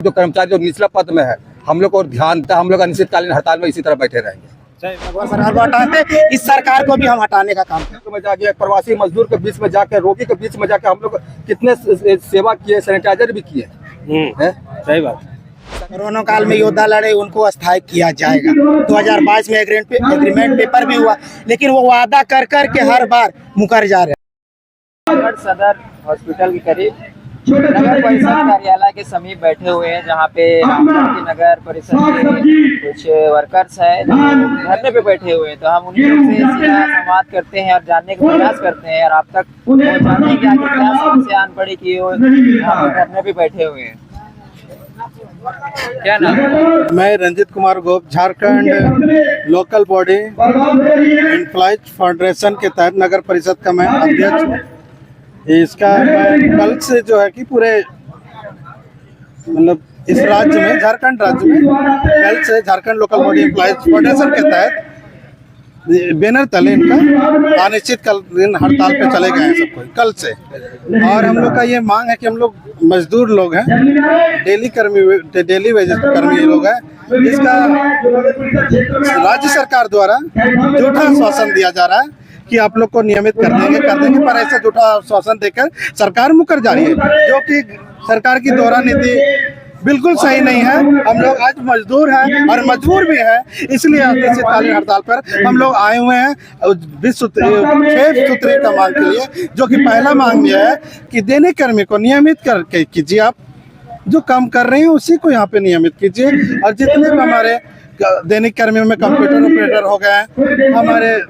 जो कर्मचारी जो निचला पद में है, हम लोग को ध्यान था, हम लोग अनिश्चितकालीन हड़ताल में इसी तरह बैठे रहेंगे। सरकार को हटाते, इस सरकार को भी हम हटाने का काम में जाके प्रवासी मजदूर के बीच में जाके, रोगी के बीच में जाके हम लोग कितने सेवा किए, सैनिटाइजर भी किए। सही बात। कोरोना काल में योद्धा लड़े, उनको अस्थायी किया जाएगा। 2022 में एग्रीमेंट पेपर भी हुआ, लेकिन वो वादा कर कर के हर बार मुकर जा रहे हैं। सदर हॉस्पिटल के करीब नगर परिषद कार्यालय के समीप बैठे हुए हैं, जहाँ पे रामचंद्र नगर परिषद के कुछ वर्कर्स हैं धरने पे बैठे हुए हैं। तो हम उन्हीं लोग से सीधा संवाद करते हैं और जानने का प्रयास करते हैं और आप तक पहुँचाने की आगे क्या समस्या आन पड़ी की यहाँ पे धरने पे बैठे हुए हैं। क्या नाम? मैं Ranjit Kumar Gop, Jharkhand local body employees federation के तहत नगर परिषद का मैं अध्यक्ष हूँ। इसका मैं कल से जो है कि पूरे मतलब इस राज्य में, झारखंड राज्य में कल से Jharkhand local body employees federation के तहत बैनर तले इनका अनिश्चितकालीन हड़ताल पे चले गए हैं सब कोई कल से। और हम लोग का ये मांग है कि हम लोग मजदूर लोग हैं, डेली वेजेस कर्मी लोग हैं। इसका राज्य सरकार द्वारा झूठा आश्वासन दिया जा रहा है कि आप लोग को नियमित कर देंगे, पर ऐसा झूठा आश्वासन देकर सरकार मुकर जा रही है, जो कि सरकार की दोहरा नीति बिल्कुल सही नहीं है। हम लोग आज मजदूर हैं और मजबूर भी हैं, इसलिए अनिश्चितकालीन हड़ताल पर हम लोग आए हुए हैं 6 सूत्री का मांग के लिए। जो कि पहला मांग यह है कि दैनिक कर्मी को नियमित करके कीजिए, आप जो काम कर रहे हैं उसी को यहाँ पे नियमित कीजिए। और जितने भी हमारे दैनिक कर्मियों में कंप्यूटर ऑपरेटर हो गए, हमारे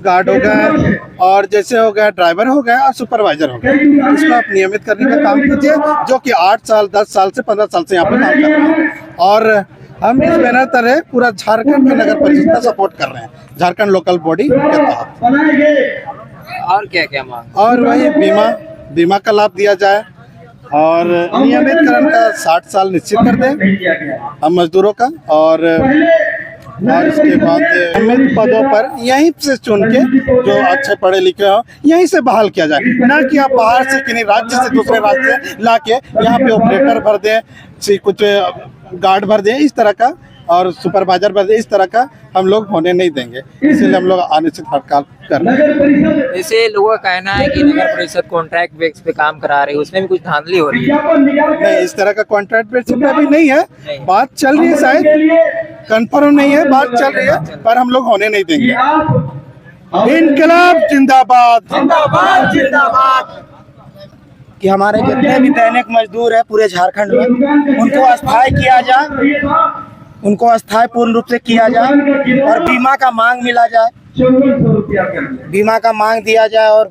गार्ड हो गए, और जैसे हो गया ड्राइवर हो गया और सुपरवाइजर हो गया, इसको आप नियमित करने का काम कीजिए, जो कि 8 साल 10 साल से 15 साल से यहाँ पे काम कर रहे हैं। और हम इस बैनर तरह पूरा झारखंड के नगर परिषद का सपोर्ट कर रहे हैं, झारखंड लोकल बॉडी के तहत। और क्या क्या मांग? और वही बीमा का लाभ दिया जाए और नियमितकरण का 60 साल निश्चित कर दें हम मजदूरों का। और इसके बाद नियमित पदों पर यहीं से चुन के जो अच्छे पढ़े लिखे हो यहीं से बहाल किया जाए, ना कि आप बाहर से किसी राज्य से दूसरे राज्य से ला के यहाँ पे ऑपरेटर भर दें, कुछ गार्ड भर दें, इस तरह का, और सुपरवाइजर भर दें, इस तरह का हम लोग होने नहीं देंगे। इसलिए हम लोग अनिश्चित हड़ताल कर रहे हैं। ऐसे लोगों का कहना है कि नगर परिषद कॉन्ट्रैक्ट बेस पे काम करा रही है, उसमें भी कुछ धांधली हो रही है। नहीं, इस तरह का कॉन्ट्रैक्ट बेस पे अभी नहीं है, बात चल रही है, शायद कंफर्म नहीं है, बात चल रही है, पर हम लोग होने नहीं देंगे। इनकलाब जिंदाबाद, जिंदाबाद, जिंदाबाद। कि हमारे जितने भी दैनिक मजदूर है पूरे झारखंड में, उनको अस्थायी किया जाए, उनको अस्थायी पूर्ण रूप से किया जाए और बीमा का मांग मिला जाए, बीमा का मांग दिया जाए और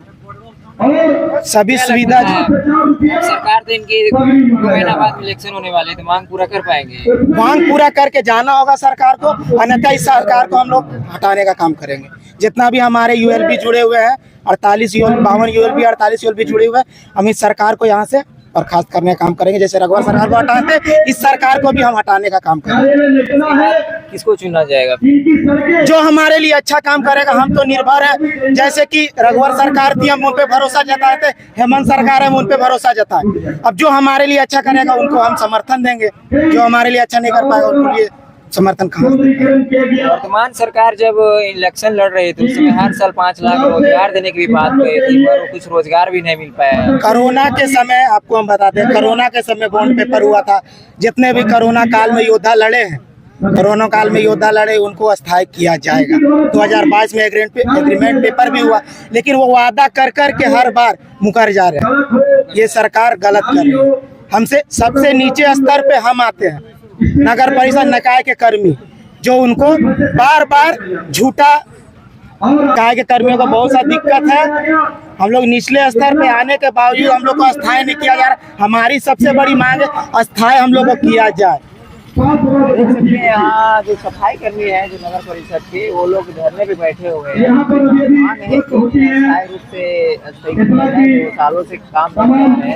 सभी सुविधा। सरकार तो इनकी 2 महीना बाद इलेक्शन होने वाले, तो मांग पूरा कर पाएंगे? मांग पूरा करके जाना होगा सरकार को, अन्यथा इस सरकार को हम लोग हटाने का काम करेंगे। जितना भी हमारे यूएलबी जुड़े हुए हैं, 48 यूएलबी, 52 यूएलबी, 48 यूएलबी जुड़े हुए हैं, हम इस सरकार को यहाँ से बर्खास्त करने का काम करेंगे। जैसे रघुवर सरकार को हटाते, इस सरकार को भी हम हटाने का काम करेंगे। किसको चुना जाएगा? जो हमारे लिए अच्छा काम करेगा, हम तो निर्भर है। जैसे कि रघुवर सरकार थी, हम उन पे भरोसा जताए थे, हेमंत सरकार है, हम उन पे भरोसा जताए। अब जो हमारे लिए अच्छा करेगा उनको हम समर्थन देंगे, जो हमारे लिए अच्छा नहीं कर पाएगा उनके लिए समर्थन कहाँ से देंगे। वर्तमान सरकार जब इलेक्शन लड़ रही थी, उसमें हर साल 5 लाख रोजगार देने की भी बात कही थी, पर कुछ रोजगार भी नहीं मिल पाया। कोरोना के समय आपको हम बताते हैं, कोरोना के समय बॉन्ड पेपर हुआ था। जितने भी कोरोना काल में योद्धा लड़े हैं, कोरोना काल में योद्धा लड़े, उनको अस्थायी किया जाएगा। 2022 में एग्रीमेंट पेपर भी हुआ, लेकिन वो वादा कर कर के हर बार मुकर जा रहे हैं। ये सरकार गलत कर रही है। हमसे सबसे नीचे स्तर पे हम आते हैं, नगर परिषद निकाय के कर्मी, जो उनको बार बार झूठा, निकाय के कर्मियों को बहुत सा दिक्कत है। हम लोग निचले स्तर पे आने के बावजूद हम लोग को अस्थायी नहीं किया जा रहा। हमारी सबसे बड़ी मांग है अस्थायी हम लोग को किया जाए। यहाँ जो सफाई कर्मी है, जो नगर परिषद के, वो लोग धरने पे बैठे हुए हैं। मांग है कि अस्थायी रूप से जो सालों से काम कर रहे हैं,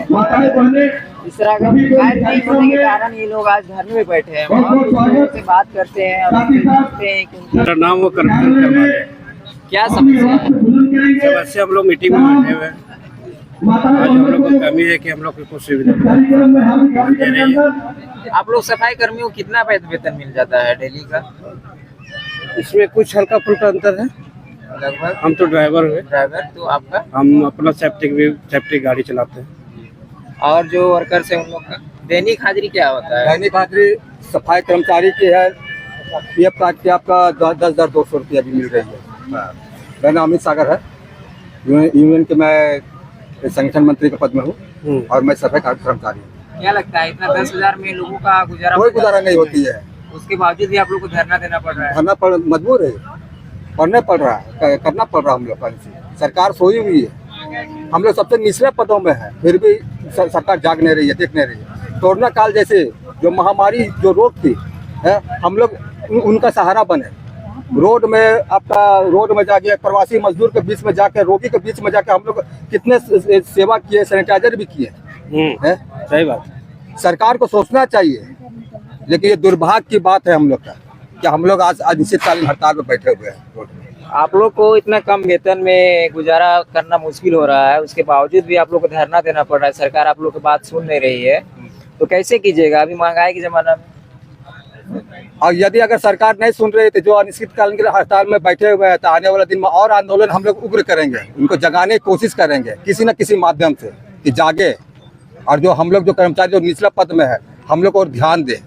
इस तरह का कार्य नहीं होने के कारण ये लोग आज धरने में बैठे हैं। और से बात करते हैं और पूछते हैं कि मेरा नाम वो करवाने क्या समस्या है? समस्या हम लोग मीटिंग में बैठे हुए हैं, आज हम लोग को कमी है कि हम लोग को कुछ सुविधा दे रही है। आप लोग सफाई कर्मियों को कितना वेतन मिल जाता है डेली का? इसमें कुछ हल्का फुल्का अंतर है। लगभग हम तो ड्राइवर हुए, ड्राइवर तो आपका, हम अपना सेफ्टी गाड़ी चलाते हैं। और जो वर्कर्स है उन लोग का दैनिक हाजिरी क्या होता है? दैनिक हाजिरी सफाई कर्मचारी की है, पीएफ काट के आपका 10,200 रुपया भी मिल रही है। मेरा नाम अमित सागर है, यूनियन के मैं संगठन मंत्री के पद में हूँ और मैं सफाई कर्मचारी हूँ। क्या लगता है इतना 10,000 में लोगों का गुजारा कोई गुजारा नहीं होती है, उसके बावजूद भी आप लोग को धरना देना पड़ रहा है? करना पड़ मजबूर है, पढ़ने पड़ रहा है, करना पड़ रहा है हम लोग का। सरकार सोई हुई है, हम लोग सबसे निचले पदों में है, फिर भी सरकार जाग नहीं रही है, देख नहीं रही है। कोरोना काल जैसे जो महामारी जो रोग थी है, हम लोग उनका सहारा बने। रोड में जाके प्रवासी मजदूर के बीच में जाके, रोगी के बीच में जाके हम लोग कितने सेवा किए, सैनिटाइजर भी किए हैं। सही बात। सरकार को सोचना चाहिए, लेकिन ये दुर्भाग्य की बात है हम लोग का कि हम लोग आज अनिश्चितकालीन हड़ताल में बैठे हुए हैं रोड में। आप लोग को इतना कम वेतन में गुजारा करना मुश्किल हो रहा है, उसके बावजूद भी आप लोग को धरना देना पड़ रहा है, सरकार आप लोग की बात सुन नहीं रही है, तो कैसे कीजिएगा अभी महंगाई के जमाना में? और यदि अगर सरकार नहीं सुन रही तो जो अनिश्चितकालीन के हड़ताल में बैठे हुए हैं, तो आने वाले दिन में और आंदोलन हम लोग उग्र करेंगे, उनको जगाने की कोशिश करेंगे किसी न किसी माध्यम से कि जागे, और जो हम लोग जो कर्मचारी जो निचला पद में है हम लोग और ध्यान दें,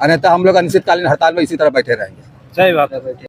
अन्यथा हम लोग अनिश्चितकालीन हड़ताल में इसी तरह बैठे रहेंगे। सही बात है।